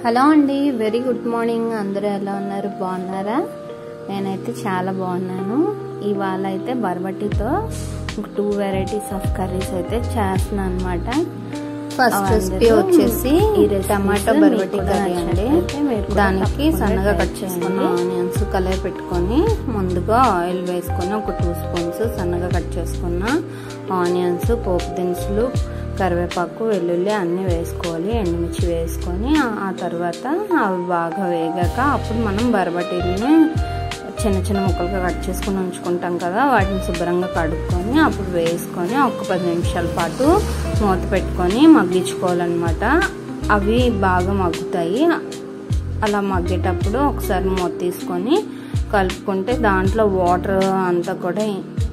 Hello అండి, very good morning. అందరూ ఎలా ఉన్నారు? బాగున్నారా? నేనైతే చాలా బాగున్నాను. ఇవాళ అయితే బర్బటితో 2 వెరైటీస్ ఆఫ్ కర్రీస్ అయితే చేస్తున్నాను అనమాట. ఫస్ట్ రెసిపీ వచ్చేసి టమాటో బర్బటి కర్రీ అండి. దానికి సన్నగా కట్ చేసుకున్న ఆనియన్స్ కలర్ పెట్టుకొని ముందుగా ఆయిల్ వేసుకొని ఒక 2 స్పూన్స్ సన్నగా కట్ చేసుకున్న ఆనియన్స్, పోపు దినుసులు, కరివేపాకు, వెల్లుల్లి అన్నీ వేసుకోవాలి. ఎండుమిర్చి వేసుకొని ఆ తర్వాత అవి బాగా వేగాక అప్పుడు మనం బర్బటీలని చిన్న చిన్న ముక్కలుగా కట్ చేసుకుని ఉంచుకుంటాం కదా, వాటిని శుభ్రంగా కడుక్కొని అప్పుడు వేసుకొని ఒక 10 నిమిషాల పాటు మూత పెట్టుకొని మగ్గించుకోవాలన్నమాట. అవి బాగా మగ్గుతాయి. అలా మగ్గేటప్పుడు ఒకసారి మూత తీసుకొని కలుపుకుంటే దాంట్లో వాటర్ అంతా కూడా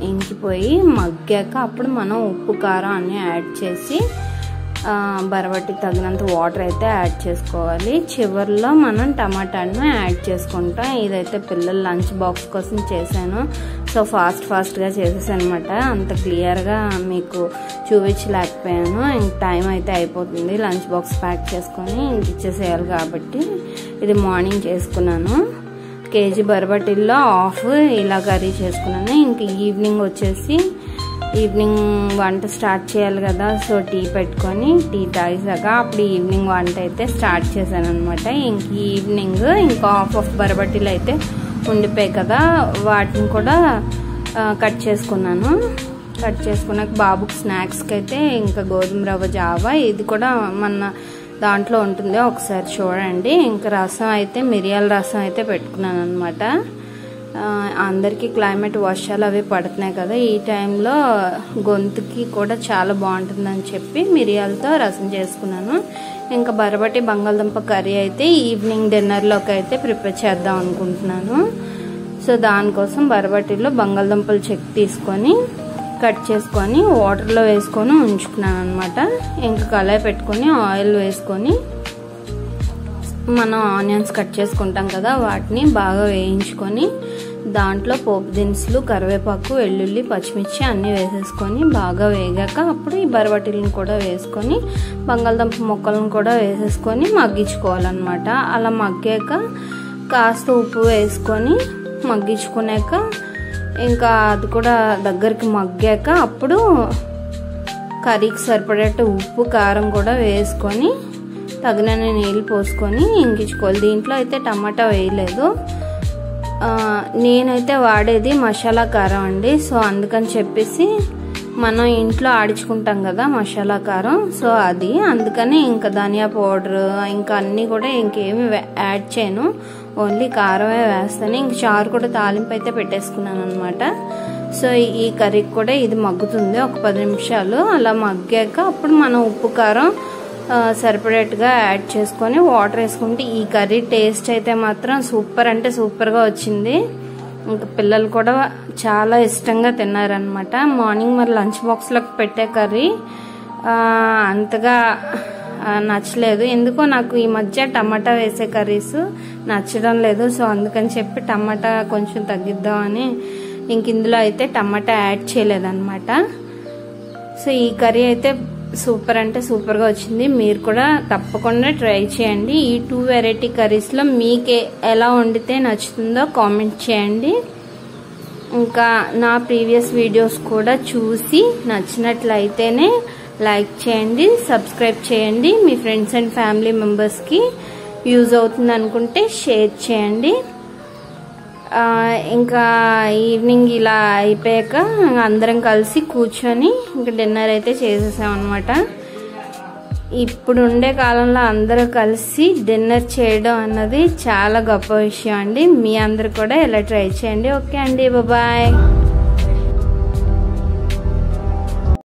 ఇంకిపోయి మగ్గాక అప్పుడు మనం ఉప్పు, కారం అన్నీ యాడ్ చేసి బర్బటికి తగినంత వాటర్ అయితే యాడ్ చేసుకోవాలి. చివరిలో మనం టమాటాను యాడ్ చేసుకుంటాం. ఇదైతే పిల్లల లంచ్ బాక్స్ కోసం చేశాను. సో ఫాస్ట్గా చేసేసాను అనమాట. అంత క్లియర్గా మీకు చూపించలేకపోయాను. ఇంక టైం అయితే అయిపోతుంది. లంచ్ బాక్స్ ప్యాక్ చేసుకొని ఇంక ఇచ్చేసేయాలి కాబట్టి ఇది మార్నింగ్ చేసుకున్నాను. కేజీ బర్బటిల్లో హాఫ్ ఇలా కర్రీ చేసుకున్నాను. ఇంక ఈవినింగ్ వచ్చేసి ఈవినింగ్ వంట స్టార్ట్ చేయాలి కదా, సో టీ పెట్టుకొని టీ తాగేసాక అప్పుడు ఈవినింగ్ వంట అయితే స్టార్ట్ చేశాను అనమాట. ఇంక ఈవినింగ్ ఇంకా హాఫ్ బర్బటీలు అయితే ఉండిపోయాయి కదా, వాటిని కూడా కట్ చేసుకున్నాను. కట్ చేసుకున్నాక బాబుకి స్నాక్స్కి అయితే ఇంకా గోధుమ రవ్వ జావా, ఇది కూడా మన దాంట్లో ఉంటుంది, ఒకసారి చూడండి. ఇంకా రసం అయితే మిరియాల రసం అయితే పెట్టుకున్నాను అనమాట. అందరికీ క్లైమేట్ వర్షాలు అవి పడుతున్నాయి కదా, ఈ టైంలో గొంతుకి కూడా చాలా బాగుంటుందని చెప్పి మిరియాలతో రసం చేసుకున్నాను. ఇంకా బర్బటి బంగాళదుంప కర్రీ అయితే ఈవినింగ్ డిన్నర్లోకి అయితే ప్రిపేర్ చేద్దాం అనుకుంటున్నాను. సో దానికోసం బర్బటిలో బంగాళదుంపలు చెక్కు తీసుకొని కట్ చేసుకొని వాటర్లో వేసుకొని ఉంచుకున్నాను అనమాట. ఇంకా కళాయి పెట్టుకొని ఆయిల్ వేసుకొని మనం ఆనియన్స్ కట్ చేసుకుంటాం కదా, వాటిని బాగా వేయించుకొని దాంట్లో పోపు దినుసులు, కరివేపాకు, వెల్లుల్లి, పచ్చిమిర్చి అన్నీ వేసేసుకొని బాగా వేగాక అప్పుడు ఈ బర్బటీలను కూడా వేసుకొని బంగాళదుంప ముక్కలను కూడా వేసేసుకొని మగ్గించుకోవాలన్నమాట. అలా మగ్గాక కాస్త ఉప్పు వేసుకొని మగ్గించుకున్నాక ఇంకా అది కూడా దగ్గరికి మగ్గాక అప్పుడు కర్రీకి సరిపడేట్టు ఉప్పు, కారం కూడా వేసుకొని తగినన్ని నీళ్ళు పోసుకొని ఇంకించుకోవాలి. దీంట్లో అయితే టమాటా వేయలేదు. నేనైతే వాడేది మసాలా కారం అండి. సో అందుకని చెప్పేసి మనం ఇంట్లో ఆడించుకుంటాం కదా మసాలా కారం, సో అది అందుకని ఇంకా ధనియా పౌడర్ ఇంకా అన్నీ కూడా ఇంకేమి యాడ్ చేయను, ఓన్లీ కారమే వేస్తాను. ఇంక చారు కూడా తాలింపు అయితే పెట్టేసుకున్నాను అనమాట. సో ఈ కర్రీకి కూడా ఇది మగ్గుతుంది ఒక 10 నిమిషాలు. అలా మగ్గాక అప్పుడు మనం ఉప్పు, కారం సరిపడేట్టుగా యాడ్ చేసుకొని వాటర్ వేసుకుంటే ఈ కర్రీ టేస్ట్ అయితే మాత్రం సూపర్ అంటే సూపర్గా వచ్చింది. ఇంకా పిల్లలు కూడా చాలా ఇష్టంగా తిన్నారనమాట. మార్నింగ్ మరి లంచ్ బాక్స్లోకి పెట్టే కర్రీ అంతగా నచ్చలేదు. ఎందుకో నాకు ఈ మధ్య టమాటా వేసే కర్రీస్ నచ్చడం లేదు. సో అందుకని చెప్పి టమాటా కొంచెం తగ్గిద్దామని ఇంక ఇందులో అయితే టమాటా యాడ్ చేయలేదన్నమాట. సో ఈ కర్రీ అయితే సూపర్ అంటే సూపర్గా వచ్చింది. మీరు కూడా తప్పకుండా ట్రై చేయండి. ఈ 2 వెరైటీ కర్రీస్లో మీకు ఎలా వండితే నచ్చుతుందో కామెంట్ చేయండి. ఇంకా నా ప్రీవియస్ వీడియోస్ కూడా చూసి నచ్చినట్లయితేనే లైక్ చేయండి, సబ్స్క్రైబ్ చేయండి. మీ ఫ్రెండ్స్ అండ్ ఫ్యామిలీ మెంబర్స్కి యూజ్ అవుతుంది అనుకుంటే షేర్ చేయండి. ఇంకా ఈవినింగ్ ఇలా అయిపోయాక అందరం కలిసి కూర్చొని ఇంకా డిన్నర్ అయితే చేసేసాం అనమాట. ఇప్పుడు ఉండే కాలంలో అందరూ కలిసి డిన్నర్ చేయడం అన్నది చాలా గొప్ప విషయం అండి. మీ అందరు కూడా ఇలా ట్రై చేయండి. ఓకే అండి, బాయ్.